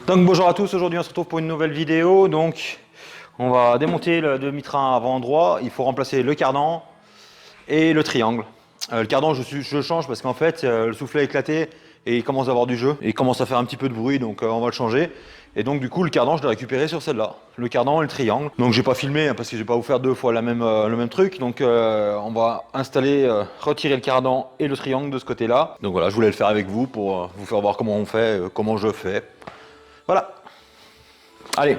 Donc bonjour à tous, aujourd'hui on se retrouve pour une nouvelle vidéo. Donc on va démonter le demi-train avant droit. Il faut remplacer le cardan et le triangle. Le cardan je change parce qu'en fait le soufflet a éclaté et il commence à avoir du jeu. Et il commence à faire un petit peu de bruit, donc on va le changer. Et donc du coup le cardan je l'ai récupéré sur celle-là, le cardan et le triangle. Donc j'ai pas filmé hein, parce que je vais pas vous faire deux fois le même truc. Donc on va installer, retirer le cardan et le triangle de ce côté-là. Donc voilà, je voulais le faire avec vous pour vous faire voir comment on fait, comment je fais. Voilà. Allez.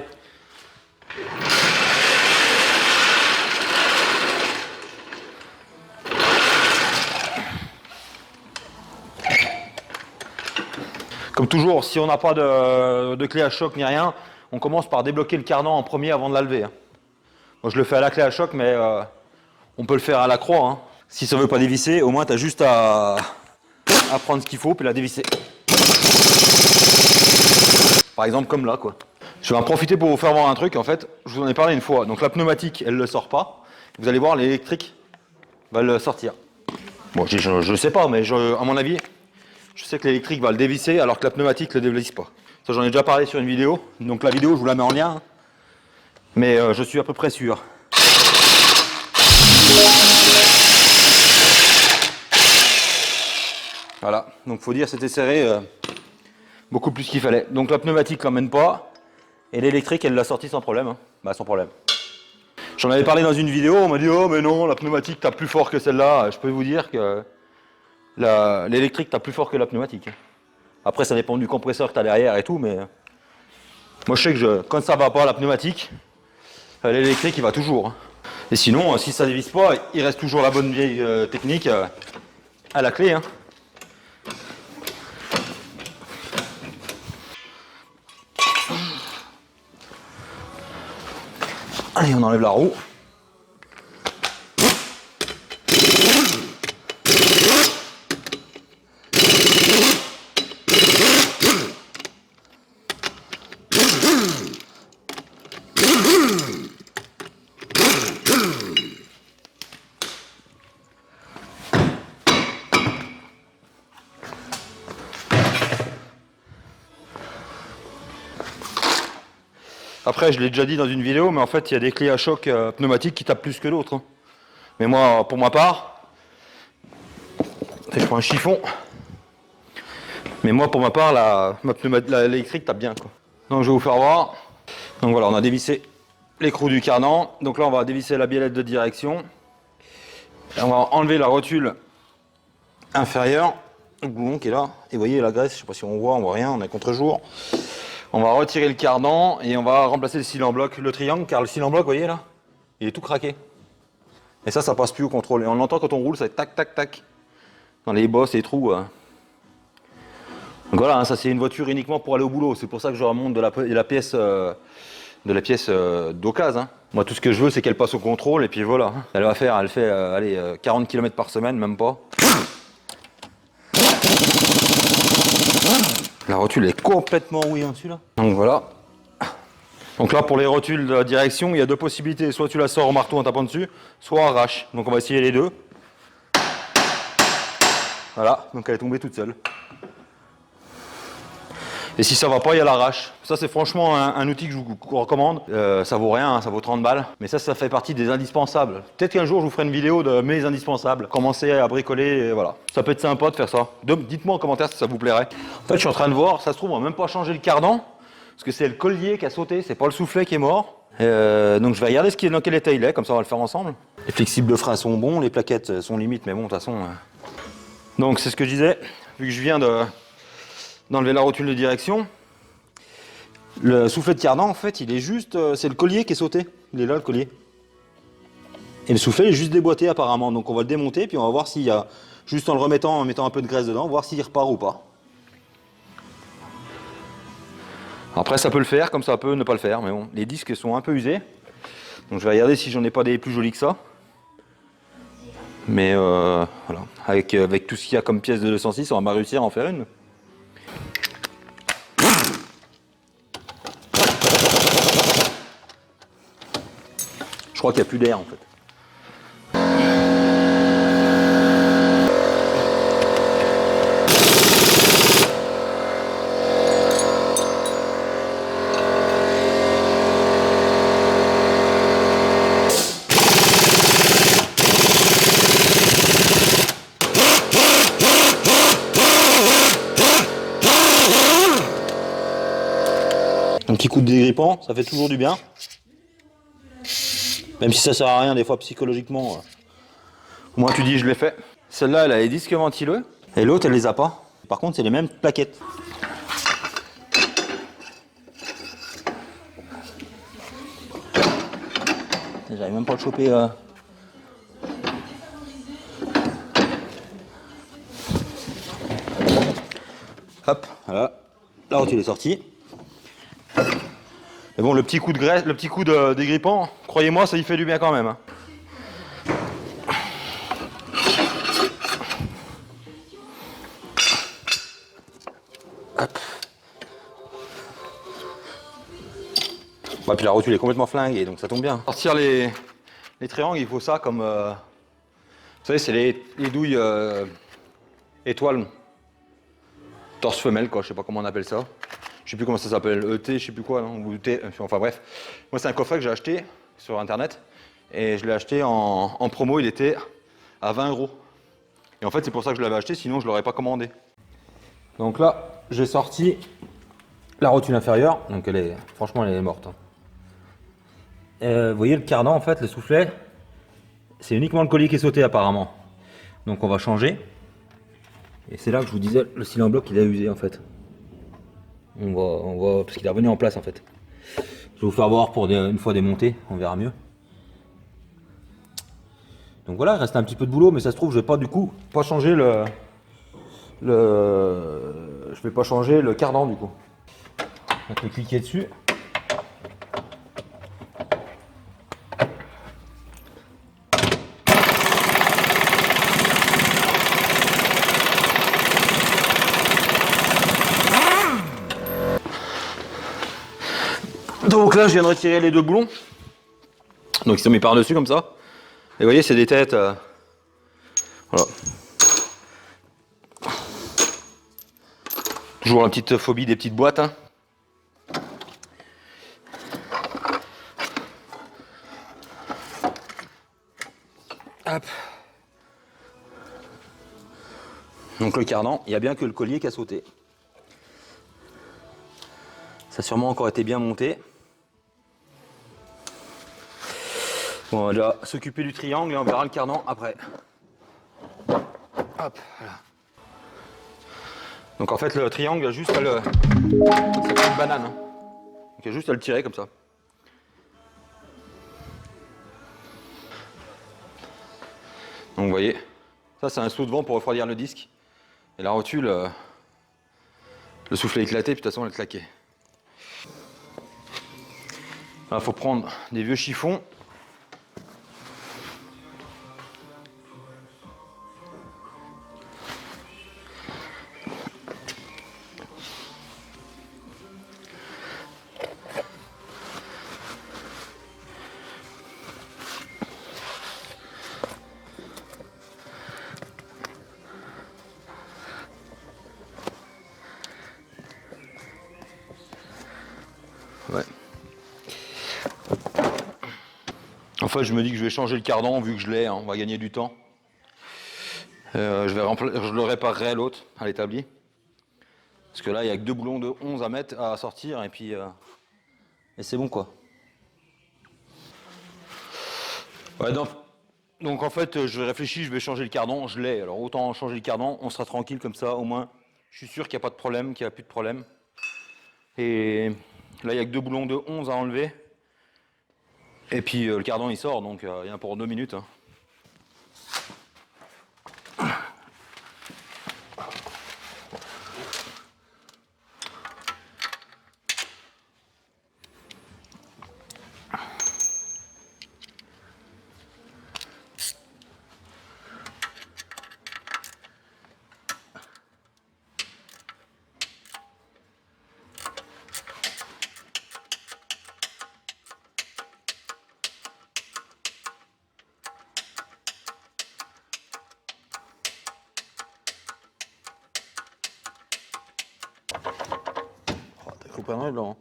Comme toujours, si on n'a pas de clé à choc ni rien, on commence par débloquer le cardan en premier avant de la lever. Moi je le fais à la clé à choc, mais on peut le faire à la croix. Hein. Si ça ne veut pas dévisser, au moins tu as juste à prendre ce qu'il faut puis la dévisser. Par exemple comme là quoi. Je vais en profiter pour vous faire voir un truc en fait, je vous en ai parlé une fois. Donc la pneumatique elle ne le sort pas. Vous allez voir l'électrique va le sortir. Bon je sais pas mais à mon avis, je sais que l'électrique va le dévisser alors que la pneumatique ne le dévisse pas. Ça j'en ai déjà parlé sur une vidéo. Donc la vidéo je vous la mets en lien. Hein. Mais je suis à peu près sûr. Voilà, donc faut dire c'était serré beaucoup plus qu'il fallait. Donc la pneumatique l'emmène pas et l'électrique elle l'a sorti sans problème. Hein. Bah sans problème. J'en avais parlé dans une vidéo, on m'a dit oh mais non la pneumatique tape plus fort que celle-là. Je peux vous dire que l'électrique tape plus fort que la pneumatique. Après ça dépend du compresseur que tu as derrière et tout, mais moi je sais que quand ça va pas la pneumatique, l'électrique il va toujours. Hein. Et sinon si ça dévisse pas, il reste toujours la bonne vieille technique à la clé. Hein. Allez, on enlève la roue. Après, je l'ai déjà dit dans une vidéo, mais en fait, il y a des clés à choc pneumatiques qui tapent plus que d'autres. Hein. Mais moi, pour ma part, je prends un chiffon. Mais moi, pour ma part, l'électrique tape bien. Quoi. Donc, je vais vous faire voir. Donc voilà, on a dévissé l'écrou du cardan. Donc là, on va dévisser la biellette de direction. Et on va enlever la rotule inférieure, le boulon qui est là. Et vous voyez la graisse, je ne sais pas si on voit rien, on est contre-jour. On va retirer le cardan et on va remplacer le cylindre bloc, le triangle, car le cylindre bloc, vous voyez là, il est tout craqué. Et ça passe plus au contrôle. Et on l'entend quand on roule, ça fait tac, tac, tac. Dans les bosses et les trous. Donc voilà, hein, ça c'est une voiture uniquement pour aller au boulot. C'est pour ça que je remonte de la pièce d'occasion. Hein. Moi, tout ce que je veux, c'est qu'elle passe au contrôle et puis voilà. Elle fait 40 km par semaine, même pas. La rotule est complètement rouillée dessus là. Donc voilà. Donc là pour les rotules de direction, il y a deux possibilités. Soit tu la sors au marteau en tapant dessus, soit arrache. Donc on va essayer les deux. Voilà, donc elle est tombée toute seule. Et si ça va pas, il y a l'arrache. Ça c'est franchement un outil que je vous recommande. Ça vaut rien, hein, ça vaut 30 balles. Mais ça fait partie des indispensables. Peut-être qu'un jour je vous ferai une vidéo de mes indispensables. Commencer à bricoler, et voilà. Ça peut être sympa de faire ça. Dites-moi en commentaire si ça vous plairait. En fait je suis en train de voir, ça se trouve on va même pas changer le cardan. Parce que c'est le collier qui a sauté, c'est pas le soufflet qui est mort. Donc je vais regarder dans quel état il est, comme ça on va le faire ensemble. Les flexibles de frein sont bons, les plaquettes sont limites, mais bon de toute façon... Donc c'est ce que je disais, vu que je viens d'enlever la rotule de direction. Le soufflet de cardan, en fait, il est juste... c'est le collier qui est sauté. Il est là, le collier. Et le soufflet est juste déboîté, apparemment. Donc on va le démonter, puis on va voir s'il y a... Juste en le remettant, en mettant un peu de graisse dedans, voir s'il repart ou pas. Après, ça peut le faire, comme ça peut ne pas le faire. Mais bon, les disques sont un peu usés. Donc je vais regarder si j'en ai pas des plus jolis que ça. Mais voilà. Avec tout ce qu'il y a comme pièce de 206, on va réussir à en faire une. Je crois qu'il n'y a plus d'air en fait. coup de dégrippant, ça fait toujours du bien. Même si ça sert à rien des fois psychologiquement. Au moins tu dis je l'ai fait. Celle-là elle a les disques ventileux et l'autre elle les a pas. Par contre c'est les mêmes plaquettes. J'arrive même pas à le choper. Hop, voilà. La rotule est sortie. Mais bon, le petit coup de graisse, le petit coup de dégrippant, croyez-moi, ça y fait du bien quand même. Hein. Hop. Bah, puis la rotule est complètement flinguée, donc ça tombe bien. Sortir les triangles, il faut ça comme... vous savez, c'est les douilles étoiles. Torse femelle, quoi, je sais pas comment on appelle ça. Je sais plus comment ça s'appelle, ET, je sais plus quoi, non, ou T, enfin bref. Moi, c'est un coffret que j'ai acheté sur internet et je l'ai acheté en promo, il était à 20 €. Et en fait, c'est pour ça que je l'avais acheté, sinon je l'aurais pas commandé. Donc là, j'ai sorti la rotule inférieure, donc franchement, elle est morte. Vous voyez le cardan, en fait, le soufflet, c'est uniquement le collier qui est sauté apparemment. Donc on va changer. Et c'est là que je vous disais, le cylindre en bloc, il a usé en fait. On va, parce qu'il est revenu en place en fait. Je vais vous faire voir pour une fois démonté, on verra mieux. Donc voilà, il reste un petit peu de boulot, mais ça se trouve, je vais pas du coup pas changer je vais pas changer le cardan du coup. On peut cliquer dessus. Donc là, je viens de retirer les deux boulons. Donc ils sont mis par-dessus comme ça. Et vous voyez, c'est des têtes. Voilà. Toujours la petite phobie des petites boîtes. Hein. Hop. Donc le cardan, il n'y a bien que le collier qui a sauté. Ça a sûrement encore été bien monté. Bon, on va déjà s'occuper du triangle et on verra le cardan après. Hop, voilà. Donc en fait le triangle, il y a juste à le... C'est comme une banane. Hein. Donc il y a juste à le tirer comme ça. Donc vous voyez, ça c'est un saut de vent pour refroidir le disque. Et la rotule, le soufflet est éclaté, puis de toute façon elle est claquée. Il faut prendre des vieux chiffons. Ouais. Enfin, je me dis que je vais changer le cardan vu que je l'ai, hein, on va gagner du temps. Je le réparerai l'autre à l'établi. Parce que là, il n'y a que deux boulons de 11 à mettre, à sortir, et puis et c'est bon quoi. Ouais, donc en fait, je réfléchis, je vais changer le cardan, je l'ai. Alors autant changer le cardan, on sera tranquille comme ça, au moins. Je suis sûr qu'il n'y a pas de problème, qu'il n'y a plus de problème. Et là, il n'y a que deux boulons de 11 à enlever. Et puis le cardan il sort, donc il y en a pour 2 minutes. Hein. Oh, t'as cru pas mal, Laurent.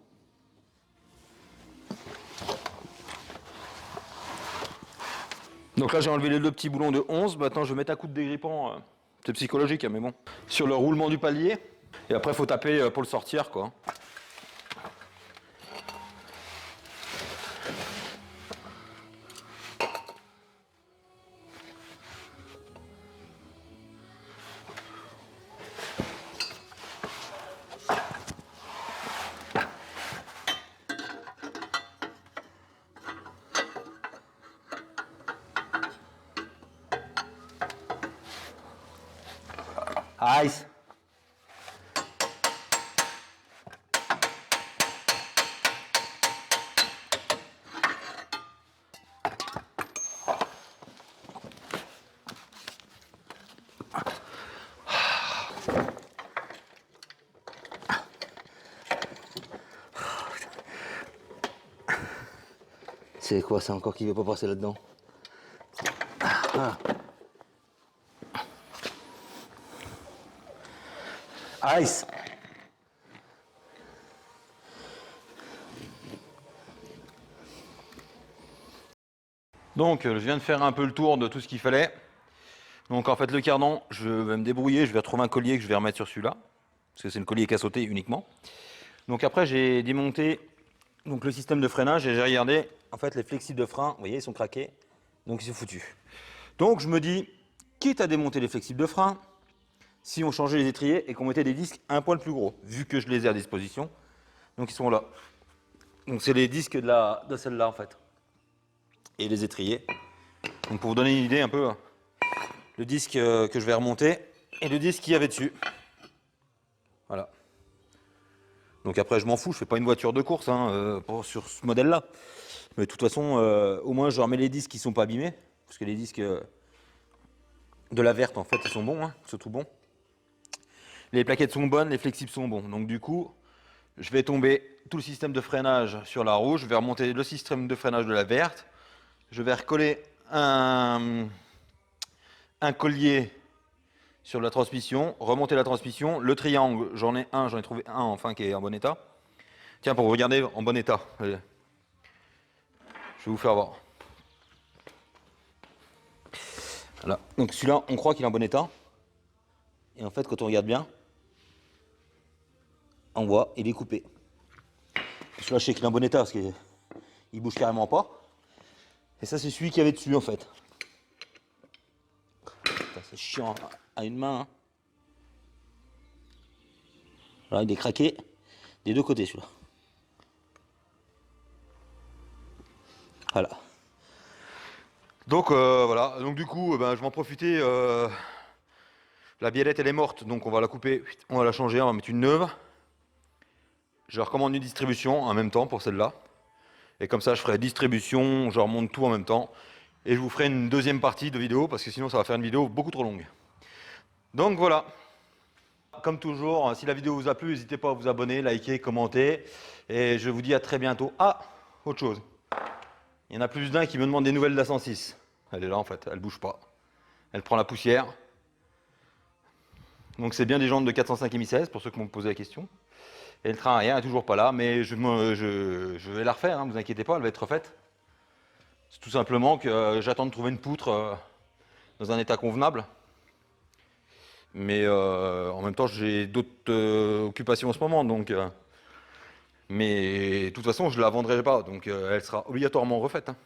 Donc là j'ai enlevé les deux petits boulons de 11, maintenant je vais mettre un coup de dégrippant, c'est psychologique hein, mais bon, sur le roulement du palier, et après il faut taper pour le sortir quoi. Ice. C'est quoi ça encore qui veut pas passer là-dedans? Ice. Donc je viens de faire un peu le tour de tout ce qu'il fallait. Donc en fait le cardan, je vais me débrouiller, je vais retrouver un collier que je vais remettre sur celui-là. Parce que c'est le collier qui a sauté uniquement. Donc après j'ai démonté donc, le système de freinage et j'ai regardé. En fait les flexibles de frein, vous voyez, ils sont craqués. Donc ils sont foutus. Donc je me dis, quitte à démonter les flexibles de frein, si on changeait les étriers et qu'on mettait des disques un poil plus gros, vu que je les ai à disposition. Donc ils sont là. Donc c'est les disques de celle-là en fait. Et les étriers. Donc pour vous donner une idée un peu, le disque que je vais remonter et le disque qu'il y avait dessus. Voilà. Donc après je m'en fous, je fais pas une voiture de course sur ce modèle-là. Mais de toute façon, au moins je remets les disques qui sont pas abîmés. Parce que les disques de la verte en fait ils sont bons, hein, surtout bons. Les plaquettes sont bonnes, les flexibles sont bons. Donc du coup, je vais tomber tout le système de freinage sur la rouge, je vais remonter le système de freinage de la verte. Je vais recoller un collier sur la transmission, remonter la transmission. Le triangle, j'en ai trouvé un enfin qui est en bon état. Tiens, pour vous regarder en bon état, je vais vous faire voir. Voilà, donc celui-là, on croit qu'il est en bon état. Et en fait, quand on regarde bien, on voit, il est coupé. Celui-là, je sais qu'il est en bon état parce qu'il bouge carrément pas. Et ça, c'est celui qu'il y avait dessus en fait. C'est chiant à une main. Hein. Là, il est craqué des deux côtés celui-là. Voilà. Donc voilà, donc du coup, je vais en profiter. La biellette elle est morte, donc on va la couper, on va la changer, on va mettre une neuve. Je recommande une distribution en même temps pour celle-là. Et comme ça, je ferai distribution, je remonte tout en même temps. Et je vous ferai une deuxième partie de vidéo parce que sinon ça va faire une vidéo beaucoup trop longue. Donc voilà. Comme toujours, si la vidéo vous a plu, n'hésitez pas à vous abonner, liker, commenter. Et je vous dis à très bientôt. Ah, autre chose. Il y en a plus d'un qui me demande des nouvelles de la 106. Elle est là en fait, elle bouge pas. Elle prend la poussière. Donc c'est bien des jantes de 405 MI16 pour ceux qui m'ont posé la question. Et le train arrière est toujours pas là, mais je vais la refaire, hein, vous inquiétez pas, elle va être refaite. C'est tout simplement que j'attends de trouver une poutre dans un état convenable. Mais en même temps, j'ai d'autres occupations en ce moment, donc. Mais de toute façon, je la vendrai pas, donc elle sera obligatoirement refaite. Hein.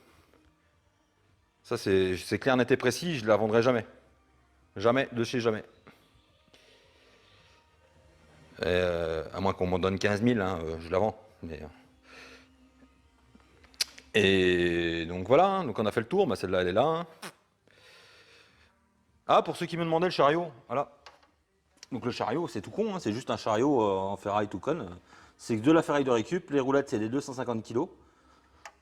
Ça, c'est clair, net et précis, je la vendrai jamais. Jamais, de chez jamais. À moins qu'on m'en donne 15 000, hein, je la vends. Mais, et donc voilà, hein, donc on a fait le tour, bah, celle-là elle est là. Hein. Ah, pour ceux qui me demandaient le chariot, voilà. Donc le chariot, c'est tout con, hein, c'est juste un chariot en ferraille tout con. C'est que de la ferraille de récup, les roulettes c'est des 250 kg.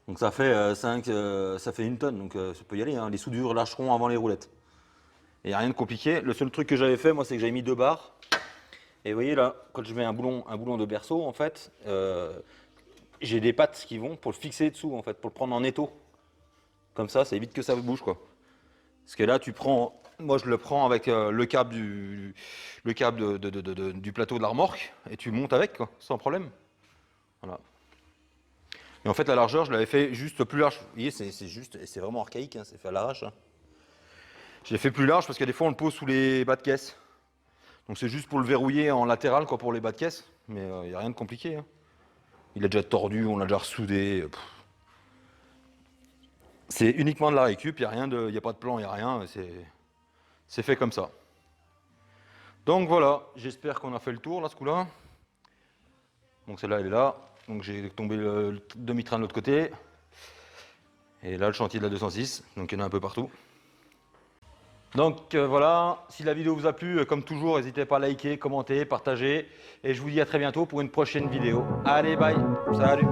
Donc ça fait, ça fait une tonne, donc ça peut y aller. Hein. Les soudures lâcheront avant les roulettes. Il n'y a rien de compliqué. Le seul truc que j'avais fait, moi, c'est que j'avais mis 2 barres. Et vous voyez là, quand je mets un boulon de berceau, en fait, j'ai des pattes qui vont pour le fixer dessous, en fait, pour le prendre en étau. Comme ça évite que ça bouge, quoi. Parce que là, tu prends, moi, je le prends avec le câble du plateau de la remorque, et tu montes avec, quoi, sans problème. Voilà. Et en fait, la largeur, je l'avais fait juste plus large. Vous voyez, c'est juste, c'est vraiment archaïque, hein, c'est fait à l'arrache. Hein. Je l'ai fait plus large parce que des fois, on le pose sous les bas de caisse. Donc c'est juste pour le verrouiller en latéral, quoi, pour les bas de caisse. Mais il n'y a rien de compliqué. Hein. Il est déjà tordu, on l'a déjà ressoudé. C'est uniquement de la récup, il n'y a pas de plan, il n'y a rien. C'est fait comme ça. Donc voilà, j'espère qu'on a fait le tour là, ce coup-là. Donc celle-là, elle est là. Donc j'ai tombé le demi-train de l'autre côté. Et là, le chantier de la 206. Donc il y en a un peu partout. Donc voilà, si la vidéo vous a plu, comme toujours, n'hésitez pas à liker, commenter, partager. Et je vous dis à très bientôt pour une prochaine vidéo. Allez, bye, salut.